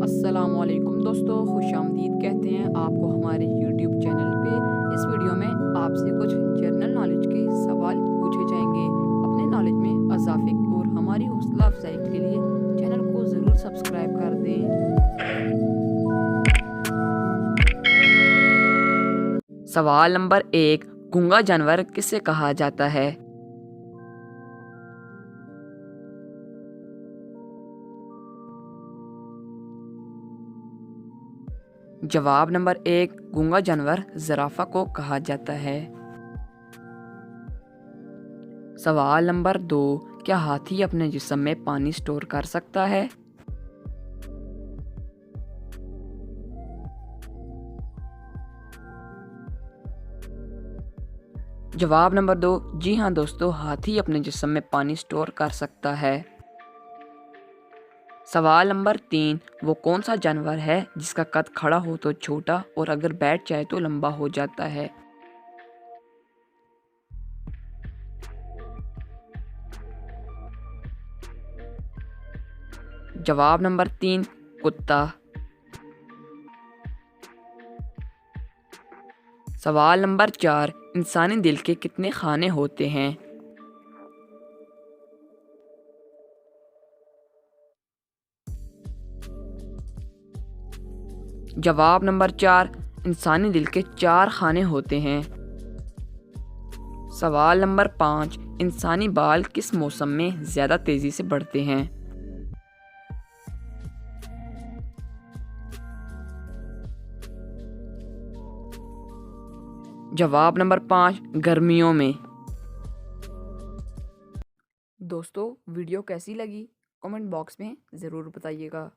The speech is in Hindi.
अस्सलामुअलैकुम दोस्तों, खुशामदीद कहते हैं आपको हमारे यूट्यूब चैनल पे। इस वीडियो में आपसे कुछ जनरल नॉलेज के सवाल पूछे जाएंगे। अपने नॉलेज में इजाफे और हमारी हौसला अफजाई के लिए चैनल को ज़रूर सब्सक्राइब कर दें। सवाल नंबर 1, गूंगा जानवर किसे कहा जाता है? जवाब नंबर 1, गूंगा जानवर ज़राफ़ा को कहा जाता है। सवाल नंबर 2, क्या हाथी अपने जिस्म में पानी स्टोर कर सकता है? जवाब नंबर 2, जी हाँ दोस्तों, हाथी अपने जिस्म में पानी स्टोर कर सकता है। सवाल नंबर 3, वो कौन सा जानवर है जिसका कद खड़ा हो तो छोटा और अगर बैठ जाए तो लंबा हो जाता है? जवाब नंबर 3, कुत्ता। सवाल नंबर 4, इंसानी दिल के कितने खाने होते हैं? जवाब नंबर 4, इंसानी दिल के 4 खाने होते हैं। सवाल नंबर 5, इंसानी बाल किस मौसम में ज़्यादा तेज़ी से बढ़ते हैं? जवाब नंबर 5, गर्मियों में। दोस्तों, वीडियो कैसी लगी कमेंट बॉक्स में ज़रूर बताइएगा।